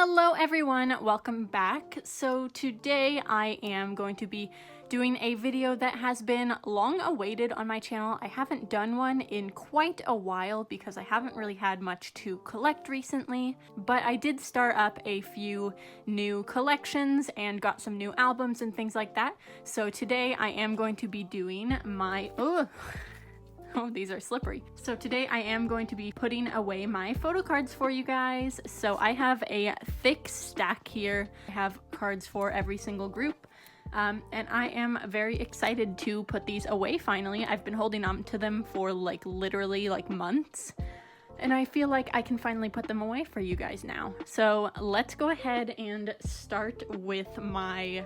Hello everyone, welcome back. So today I am going to be doing a video that has been long awaited on my channel. I haven't done one in quite a while because I haven't really had much to collect recently, but I did start up a few new collections and got some new albums and things like that. So today I am going to be doing my... Oh, these are slippery. So today I am going to be putting away my photo cards for you guys. So I have a thick stack here. I have cards for every single group. And I am very excited to put these away finally. I've been holding on to them for literally months. And I feel like I can finally put them away for you guys now. So let's go ahead and start with my...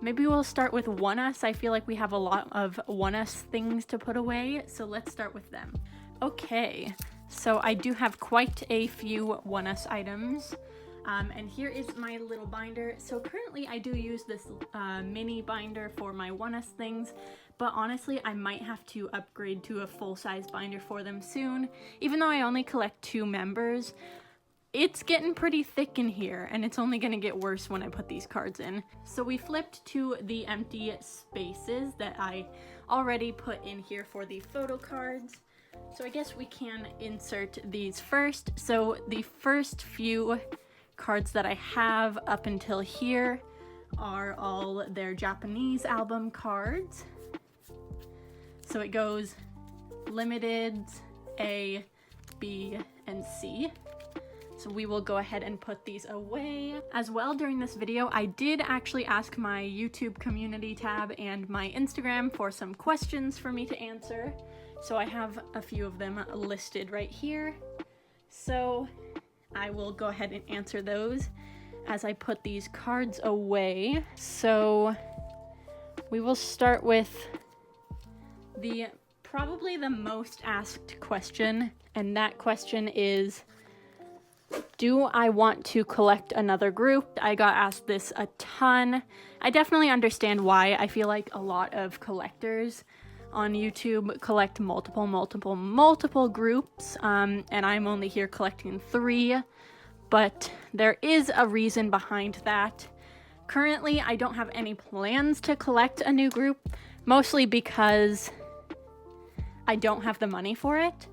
Maybe we'll start with oneus. I feel like we have a lot of oneus things to put away, so let's start with them. Okay, so I do have quite a few oneus items, and here is my little binder. So currently I do use this mini binder for my oneus things, but honestly I might have to upgrade to a full-size binder for them soon. Even though I only collect 2 members, it's getting pretty thick in here, and it's only gonna get worse when I put these cards in. So we flipped to the empty spaces that I already put in here for the photo cards. So I guess we can insert these first. So the first few cards that I have up until here are all their Japanese album cards. So it goes limited, A, B, and C. So we will go ahead and put these away. As well, during this video, I did actually ask my YouTube community tab and my Instagram for some questions for me to answer. So I have a few of them listed right here. So I will go ahead and answer those as I put these cards away. So we will start with probably the most asked question, and that question is, do I want to collect another group? I got asked this a ton. I definitely understand why. I feel like a lot of collectors on YouTube collect multiple groups, and I'm only here collecting 3, but there is a reason behind that. Currently, I don't have any plans to collect a new group, mostly because I don't have the money for it.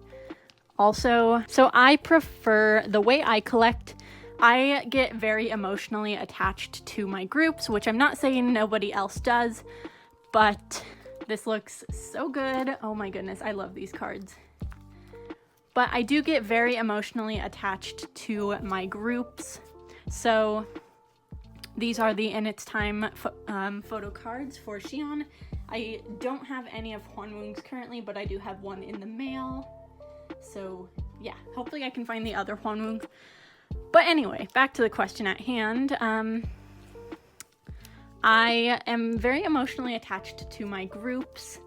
Also, so I prefer, the way I collect, I get very emotionally attached to my groups, which I'm not saying nobody else does, but this looks so good. Oh my goodness, I love these cards. But I do get very emotionally attached to my groups. So these are the In Its Time photo cards for Xion. I don't have any of Hwanwoong's currently, but I do have one in the mail. So yeah, hopefully I can find the other Hwanwoong. But anyway, back to the question at hand. I am very emotionally attached to my groups,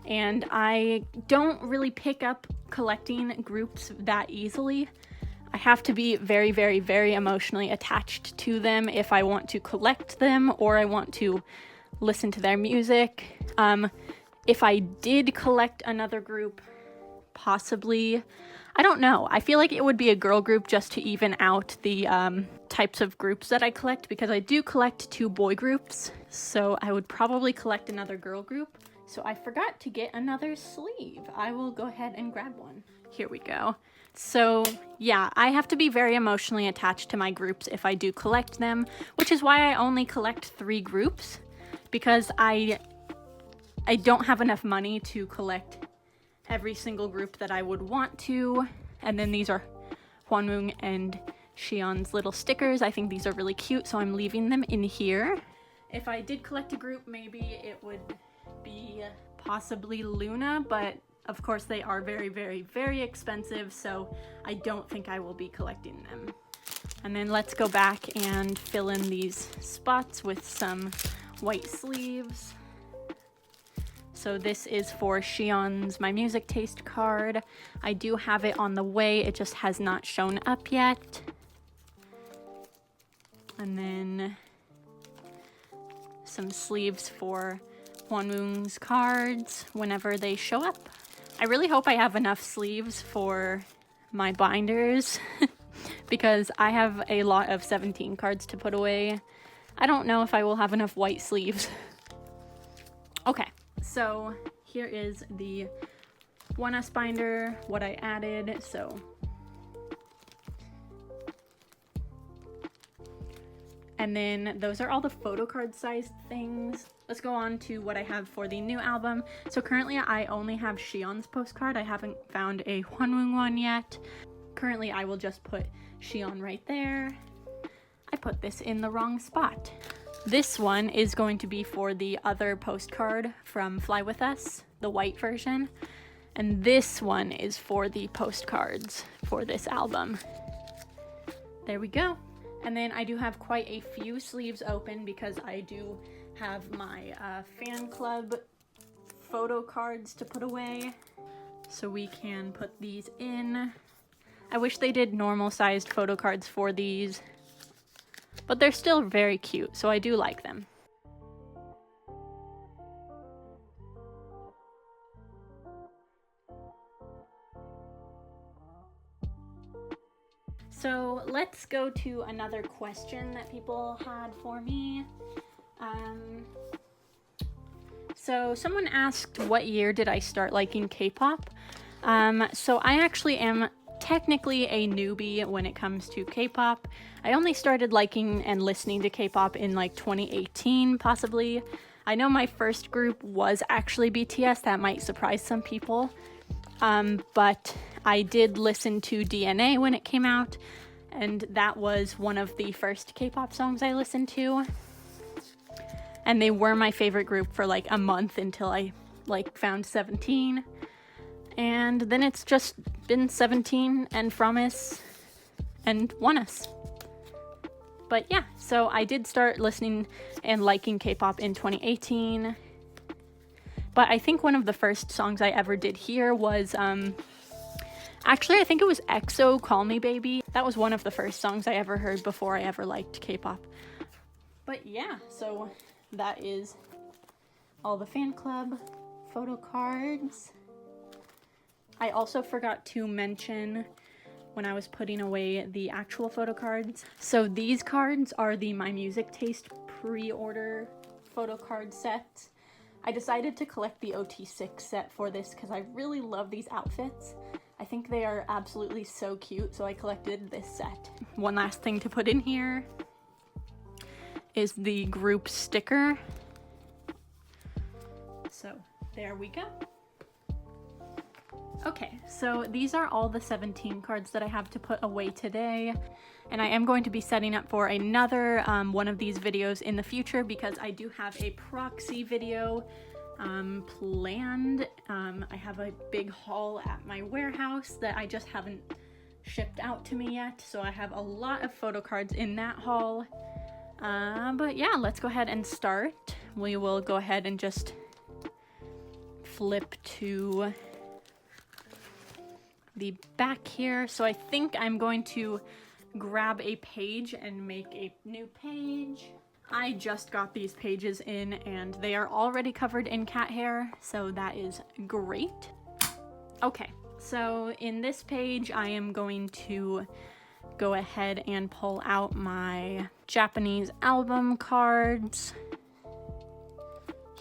and I don't really pick up collecting groups that easily. I have to be very emotionally attached to them if I want to collect them or I want to listen to their music. If I did collect another group, possibly, I don't know. I feel like it would be a girl group just to even out the types of groups that I collect, because I do collect 2 boy groups, so I would probably collect another girl group. So I forgot to get another sleeve. I will go ahead and grab one. Here we go. So yeah, I have to be very emotionally attached to my groups if I do collect them, which is why I only collect 3 groups, because I don't have enough money to collect every single group that I would want to. And then these are Hwanwoong and Xion's little stickers. I think these are really cute, so I'm leaving them in here. If I did collect a group, maybe it would be possibly Luna, but of course they are very expensive, so I don't think I will be collecting them. And then let's go back and fill in these spots with some white sleeves. So this is for Xion's My Music Taste card. I do have it on the way, it just has not shown up yet. And then some sleeves for Hwanwoong's cards whenever they show up. I really hope I have enough sleeves for my binders because I have a lot of 17 cards to put away. I don't know if I will have enough white sleeves. Okay, so here is the oneus binder, what I added. So and then those are all the photo card sized things. Let's go on to what I have for the new album. So currently I only have Xi'an's postcard. I haven't found a Hwanwoong one yet. Currently I will just put Xi'an right there. I put this in the wrong spot. This one is going to be for the other postcard from Fly With Us, the white version. And this one is for the postcards for this album. There we go. And then I do have quite a few sleeves open because I do have my fan club photo cards to put away. So we can put these in. I wish they did normal sized photo cards for these, but they're still very cute, so I do like them. So let's go to another question that people had for me. So someone asked, what year did I start liking K-pop? So I actually am technically a newbie when it comes to K-pop. I only started liking and listening to K-pop in like 2018, possibly. I know my first group was actually BTS. That might surprise some people. But I did listen to DNA when it came out, and that was one of the first K-pop songs I listened to. And they were my favorite group for like a month until I like found 17. And then it's just been 17 and Promise and oneus. But yeah, so I did start listening and liking K-pop in 2018. But I think one of the first songs I ever did hear was, actually I think it was EXO, Call Me Baby. That was one of the first songs I ever heard before I ever liked K-pop. But yeah, so that is all the fan club photo cards. I also forgot to mention when I was putting away the actual photo cards. So these cards are the My Music Taste pre-order photo card sets. I decided to collect the OT6 set for this because I really love these outfits. I think they are absolutely so cute, so I collected this set. One last thing to put in here is the group sticker. So there we go. Okay, so these are all the 17 cards that I have to put away today, and I am going to be setting up for another one of these videos in the future because I do have a proxy video planned. I have a big haul at my warehouse that I just haven't shipped out to me yet, so I have a lot of photo cards in that haul. But yeah, let's go ahead and start. We will go ahead and just flip to the back here. So I think I'm going to grab a page and make a new page. I just got these pages in and they are already covered in cat hair, so that is great. Okay, so in this page I am going to go ahead and pull out my Japanese album cards.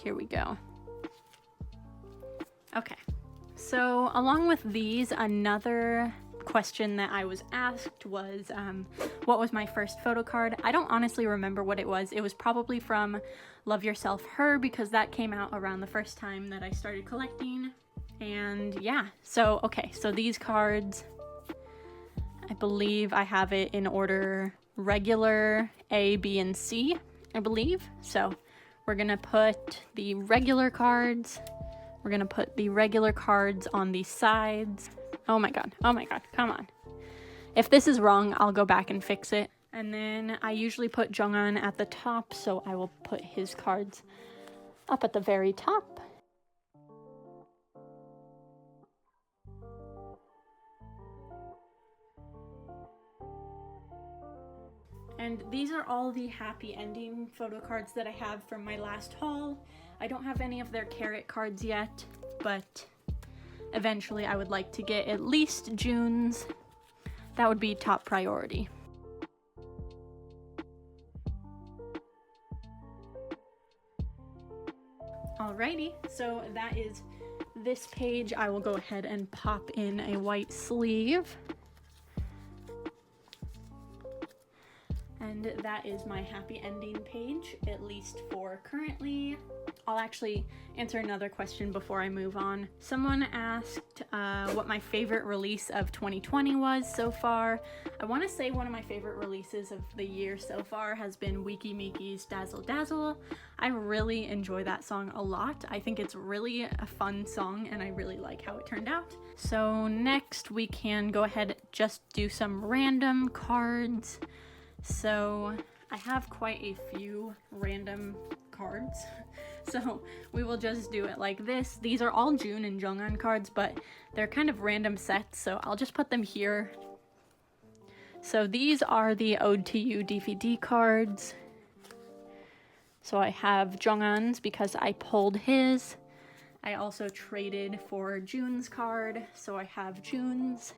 Here we go. Okay. So along with these, another question that I was asked was, what was my first photo card? I don't honestly remember what it was. It was probably from Love Yourself Her because that came out around the first time that I started collecting. And yeah, so okay, so these cards, I believe I have it in order regular, A, B, and C, I believe. So we're gonna put the regular cards. We're gonna put the regular cards on the sides. Oh my god, come on. If this is wrong, I'll go back and fix it. And then I usually put Jonghan at the top, so I will put his cards up at the very top. And these are all the happy ending photo cards that I have from my last haul. I don't have any of their carrot cards yet, but eventually I would like to get at least June's. That would be top priority. Alrighty, so that is this page. I will go ahead and pop in a white sleeve. And that is my happy ending page, at least for currently. I'll actually answer another question before I move on. Someone asked what my favorite release of 2020 was so far. I want to say one of my favorite releases of the year so far has been Wiki Miki's Dazzle Dazzle. I really enjoy that song a lot. I think it's really a fun song and I really like how it turned out. So next we can go ahead and just do some random cards. So I have quite a few random cards, so we will just do it like this. These are all June and Jonghan cards, but they're kind of random sets, so I'll just put them here. So these are the Ode to You DVD cards. So I have Jonghan's because I pulled his. I also traded for June's card, so I have June's.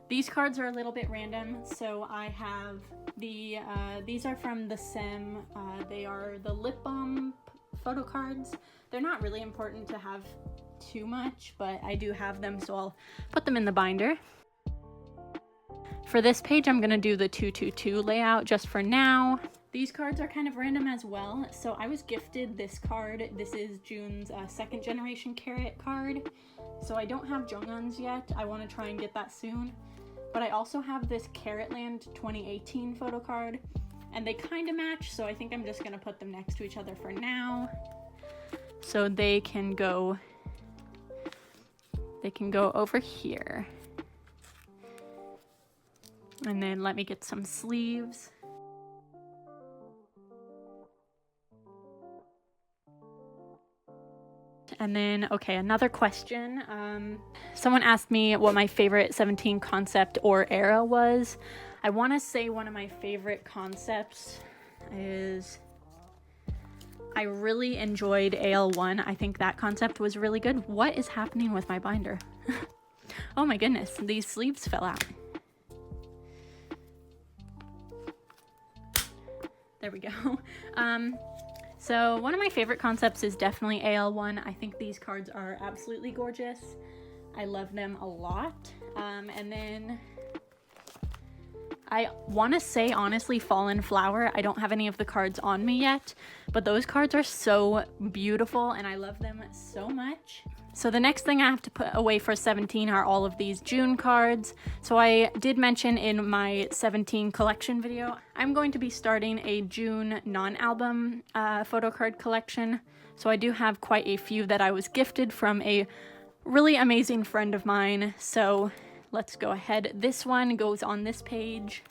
These cards are a little bit random, so I have these are from the Sem. They are the lip balm photo cards. They're not really important to have too much, but I do have them, so I'll put them in the binder. For this page, I'm gonna do the 222 layout just for now. These cards are kind of random as well. So I was gifted this card. This is June's second generation Carrot card. So I don't have Jonghan's yet. I wanna try and get that soon. But I also have this Carrotland 2018 photo card, and they kind of match, so I think I'm just gonna put them next to each other for now. So they can go over here. And then let me get some sleeves. And then, okay, another question. Someone asked me what my favorite 17 concept or era was. I want to say one of my favorite concepts is, I really enjoyed AL1. I think that concept was really good. What is happening with my binder? Oh my goodness, these sleeves fell out. There we go. So one of my favorite concepts is definitely AL1. I think these cards are absolutely gorgeous. I love them a lot. And then I want to say, honestly, Fallen Flower. I don't have any of the cards on me yet, but those cards are so beautiful and I love them so much. So the next thing I have to put away for 17 are all of these June cards. So I did mention in my 17 collection video, I'm going to be starting a June non-album photo card collection. So I do have quite a few that I was gifted from a really amazing friend of mine. So let's go ahead. This one goes on this page.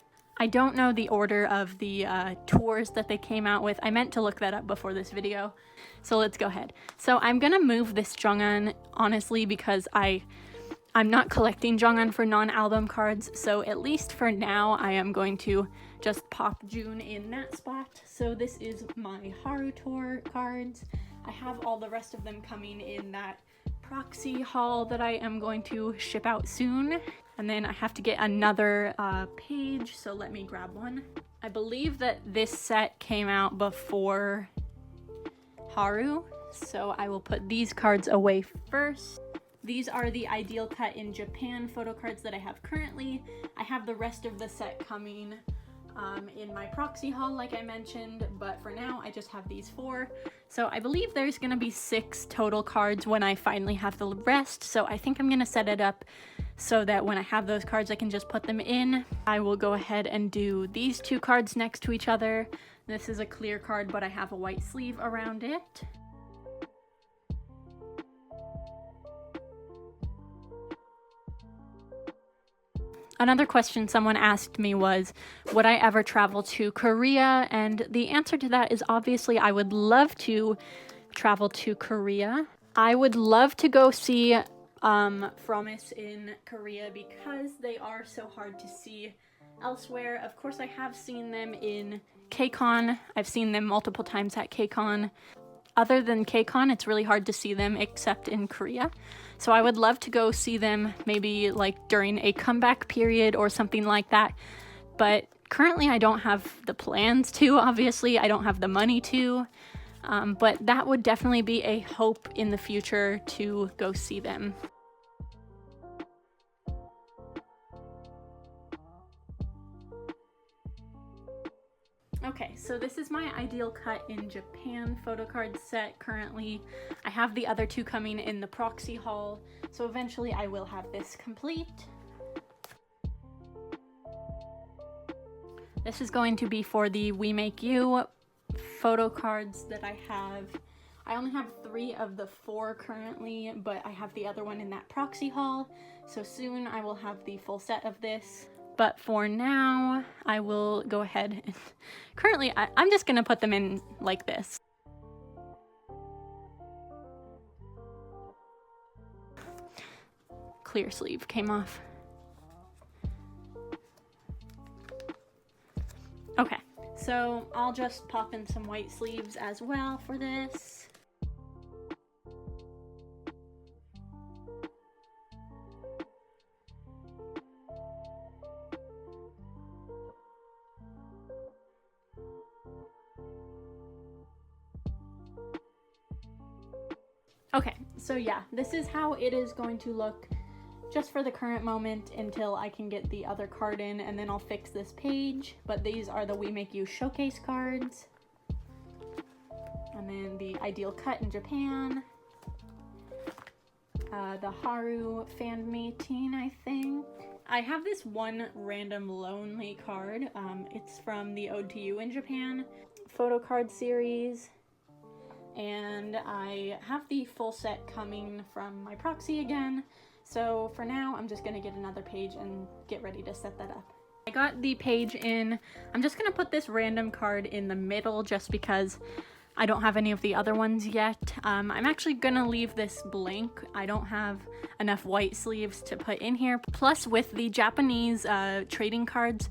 I don't know the order of the tours that they came out with. I meant to look that up before this video. So let's go ahead. So I'm gonna move this Jonghan, honestly, because I'm not collecting Jonghan for non-album cards. So at least for now, I am going to just pop June in that spot. So this is my Haru tour cards. I have all the rest of them coming in that proxy haul that I am going to ship out soon. And then I have to get another page, so let me grab one. I believe that this set came out before Haru, so I will put these cards away first. These are the Ideal Cut in Japan photo cards that I have currently. I have the rest of the set coming in my proxy haul, like I mentioned, but for now I just have these 4. So I believe there's gonna be 6 total cards when I finally have the rest, so I think I'm gonna set it up so that when I have those cards I can just put them in. I will go ahead and do these 2 cards next to each other. This is a clear card, but I have a white sleeve around it. Another question someone asked me was, would I ever travel to Korea? And the answer to that is obviously I would love to travel to Korea. I would love to go see Fromis in Korea because they are so hard to see elsewhere. Of course, I have seen them in KCON. I've seen them multiple times at KCON. other than KCON, it's really hard to see them except in Korea. So I would love to go see them maybe like during a comeback period or something like that. But currently I don't have the plans to, obviously. I don't have the money to. But that would definitely be a hope in the future to go see them. Okay, so this is my ideal cut in Japan photo card set currently. I have the other two coming in the proxy haul, so eventually I will have this complete. This is going to be for the We Make You photo cards that I have. I only have 3 of the 4 currently, but I have the other one in that proxy haul, so soon I will have the full set of this. But for now, I will go ahead and currently I'm just gonna put them in like this. Clear sleeve came off. Okay, so I'll just pop in some white sleeves as well for this. Okay, so yeah, this is how it is going to look just for the current moment until I can get the other card in, and then I'll fix this page. But these are the We Make You showcase cards. And then the ideal cut in Japan. The Haru fan meeting, I think. I have this one random lonely card. It's from the Ode to You in Japan photo card series. And I have the full set coming from my proxy again. So for now, I'm just gonna get another page and get ready to set that up. I got the page in. I'm just gonna put this random card in the middle just because I don't have any of the other ones yet. I'm actually gonna leave this blank. I don't have enough white sleeves to put in here. Plus with the Japanese trading cards,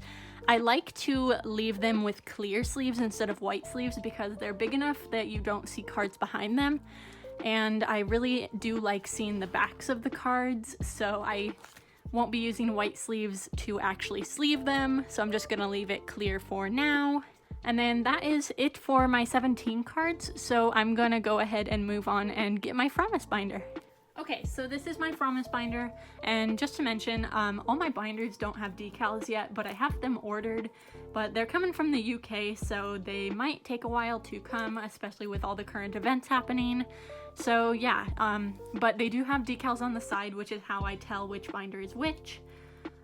I like to leave them with clear sleeves instead of white sleeves because they're big enough that you don't see cards behind them. And I really do like seeing the backs of the cards, so I won't be using white sleeves to actually sleeve them. So I'm just gonna leave it clear for now. And then that is it for my 17 cards. So I'm gonna go ahead and move on and get my Promise binder. Okay, so this is my Promise binder, and just to mention, all my binders don't have decals yet, but I have them ordered, but they're coming from the UK, so they might take a while to come, especially with all the current events happening. So yeah, but they do have decals on the side, which is how I tell which binder is which.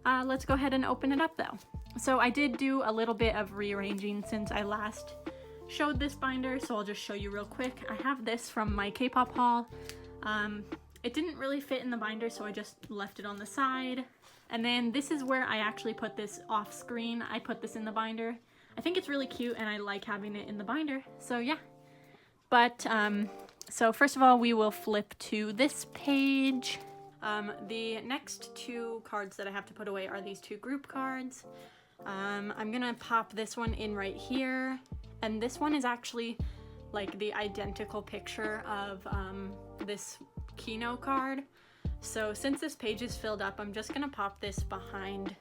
Let's go ahead and open it up though. So I did do a little bit of rearranging since I last showed this binder, so I'll just show you real quick. I have this from my K-pop haul. It didn't really fit in the binder, so I just left it on the side. And then this is where I actually put this off screen. I put this in the binder. I think it's really cute and I like having it in the binder. So yeah. But, so first of all, we will flip to this page. The next 2 cards that I have to put away are these 2 group cards. I'm gonna pop this one in right here. And this one is actually like the identical picture of this Kino card. So since this page is filled up, I'm just gonna pop this behind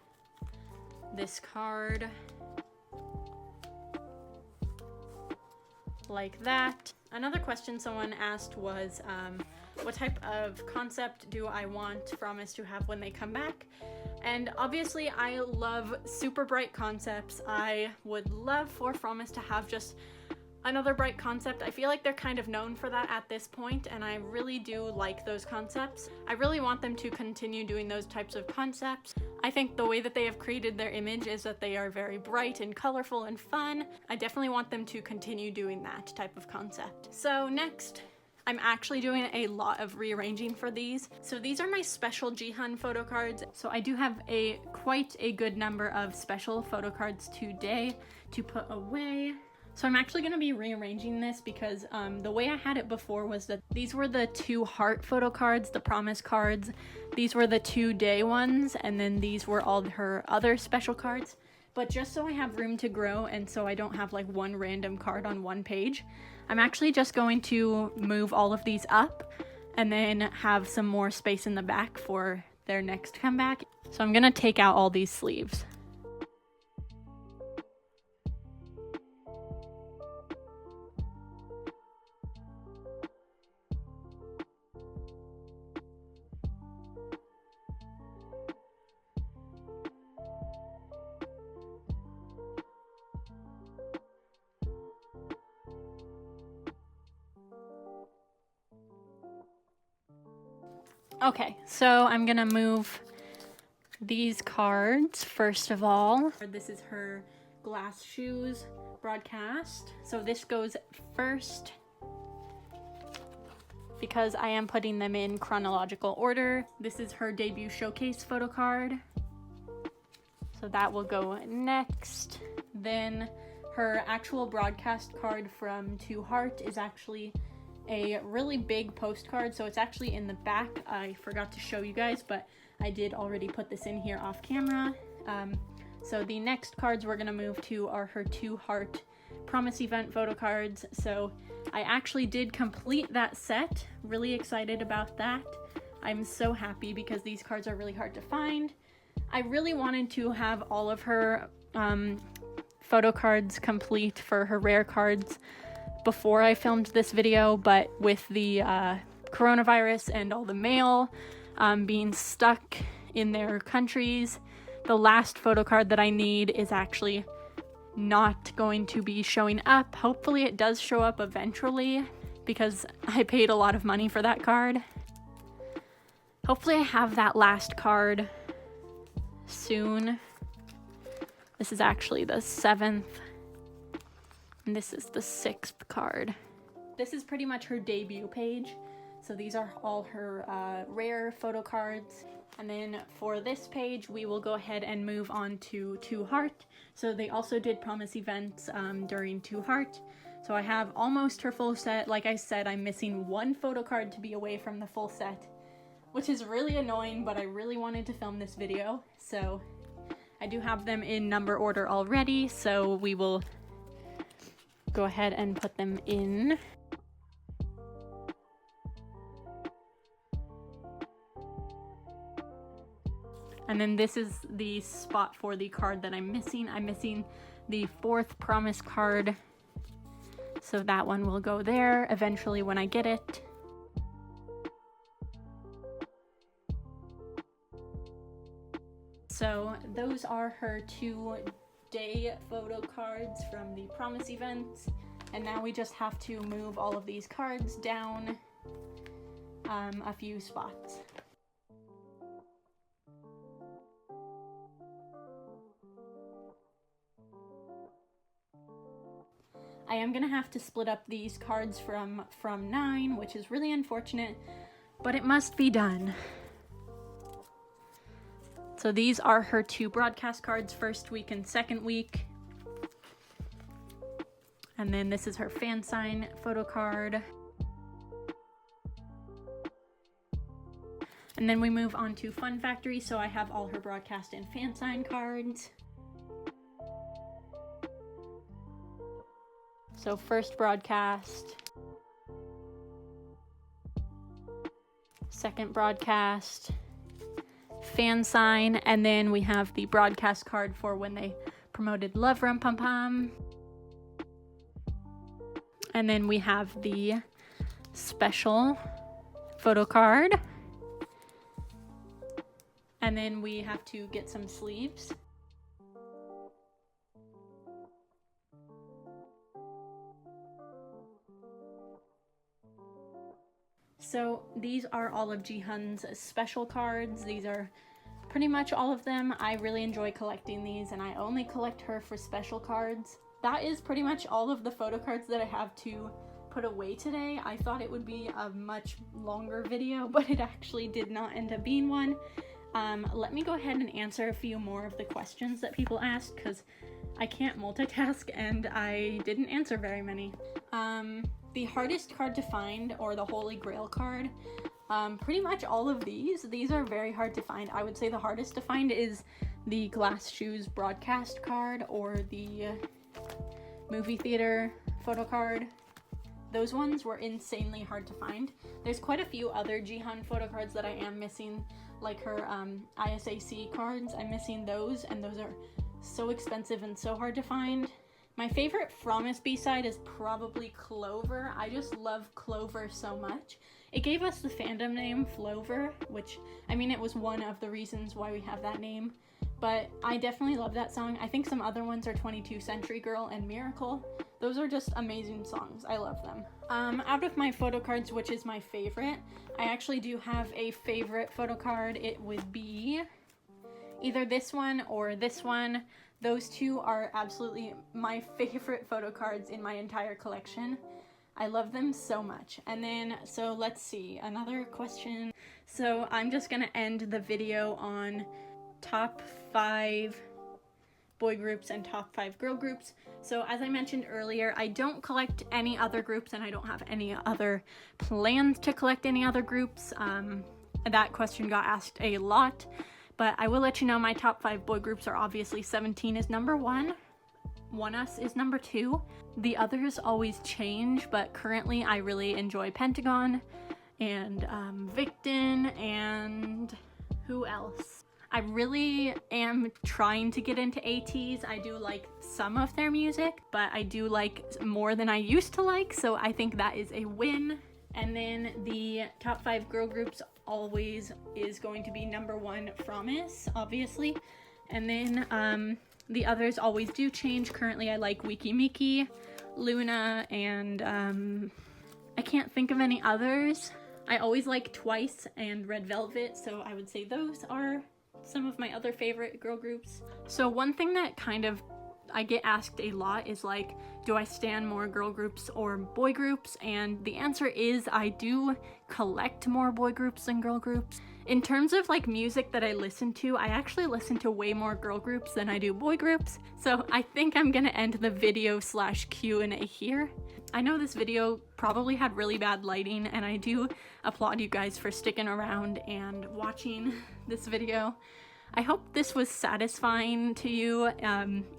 this card like that. Another question someone asked was what type of concept do I want Promise to have when they come back? And obviously I love super bright concepts. I would love for Promise to have just another bright concept. I feel like they're kind of known for that at this point, and I really do like those concepts. I really want them to continue doing those types of concepts. I think the way that they have created their image is that they are very bright and colorful and fun. I definitely want them to continue doing that type of concept. So next, I'm actually doing a lot of rearranging for these. So these are my special Jihan photo cards. So I do have quite a good number of special photo cards today to put away. So I'm actually going to be rearranging this because the way I had it before was that these were the 2 heart photo cards, the Promise cards. These were the 2 day ones, and then these were all her other special cards. But just so I have room to grow and so I don't have like one random card on one page, I'm actually just going to move all of these up and then have some more space in the back for their next comeback. So I'm gonna take out all these sleeves. Okay, so I'm gonna move these cards first of all. This is her glass shoes broadcast. So this goes first because I am putting them in chronological order. This is her debut showcase photo card. So that will go next. Then her actual broadcast card from To Heart is actually a really big postcard, so it's actually in the back. I forgot to show you guys, but I did already put this in here off camera. So the next cards we're gonna move to are her To Heart promise event photo cards. So I actually did complete that set. Really excited about that. I'm so happy because these cards are really hard to find. I really wanted to have all of her photo cards complete for her rare cards before I filmed this video, but with the coronavirus and all the mail being stuck in their countries, the last photo card that I need is actually not going to be showing up. Hopefully it does show up eventually because I paid a lot of money for that card. Hopefully I have that last card soon. This is actually the 7th. And this is the 6th card. This is pretty much her debut page. So these are all her rare photo cards. And then for this page, we will go ahead and move on to To Heart. So they also did promise events during To Heart. So I have almost her full set. Like I said, I'm missing one photo card to be away from the full set, which is really annoying, but I really wanted to film this video. So I do have them in number order already. So we will go ahead and put them in. And then this is the spot for the card that I'm missing. I'm missing the 4th promise card. So that one will go there eventually when I get it. So those are her 2-day photo cards from the promise events. And now we just have to move all of these cards down a few spots. I am gonna have to split up these cards from 9, which is really unfortunate, but it must be done. So these are her 2 broadcast cards, first week and second week. And then this is her fan sign photo card. And then we move on to Fun Factory, so I have all her broadcast and fan sign cards. So first broadcast, second broadcast, fan sign, and then we have the broadcast card for when they promoted Love Rum Pum Pum. And then we have the special photo card. And then we have to get some sleeves. So these are all of Jihan's special cards. These are pretty much all of them. I really enjoy collecting these, and I only collect her for special cards. That is pretty much all of the photo cards that I have to put away today. I thought it would be a much longer video, but it actually did not end up being one. Let me go ahead and answer a few more of the questions that people asked, because I can't multitask and I didn't answer very many. The hardest card to find, or the Holy Grail card, pretty much all of these are very hard to find. I would say the hardest to find is the Glass Shoes broadcast card or the movie theater photo card. Those ones were insanely hard to find. There's quite a few other Jihan photo cards that I am missing, like her ISAC cards. I'm missing those, and those are so expensive and so hard to find. My favorite Promise B-side is probably Clover. I just love Clover so much. It gave us the fandom name Flover, which, I mean, it was one of the reasons why we have that name. But I definitely love that song. I think some other ones are 22 Century Girl and Miracle. Those are just amazing songs. I love them. Out of my photo cards, which is my favorite, I actually do have a favorite photo card. It would be either this one or this one. Those two are absolutely my favorite photo cards in my entire collection. I love them so much. And then, so let's see, another question. So I'm just gonna end the video on top 5 boy groups and top 5 girl groups. So as I mentioned earlier, I don't collect any other groups, and I don't have any other plans to collect any other groups. That question got asked a lot, but I will let you know my top 5 boy groups are obviously 17 is number 1, oneus is number 2. The others always change, but currently I really enjoy Pentagon and Victon, and who else? I really am trying to get into ATEEZ. I do like some of their music, but I do like more than I used to like, so I think that is a win. And then the top 5 girl groups always is going to be number 1, Promise, obviously. And then the others always do change. Currently I like Wiki Miki, Luna, and I can't think of any others. I always like Twice and Red Velvet, so I would say those are some of my other favorite girl groups. So one thing that kind of I get asked a lot is like, do I stan more girl groups or boy groups? And the answer is I do collect more boy groups than girl groups. In terms of like music that I listen to, I actually listen to way more girl groups than I do boy groups. So I think I'm gonna end the video / Q&A here. I know this video probably had really bad lighting, and I do applaud you guys for sticking around and watching this video. I hope this was satisfying to you.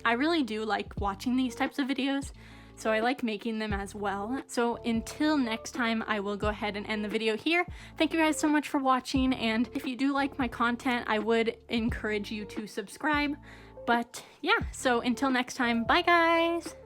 I really do like watching these types of videos, so I like making them as well. So until next time, I will go ahead and end the video here. Thank you guys so much for watching, and if you do like my content, I would encourage you to subscribe. But yeah, so until next time, bye guys!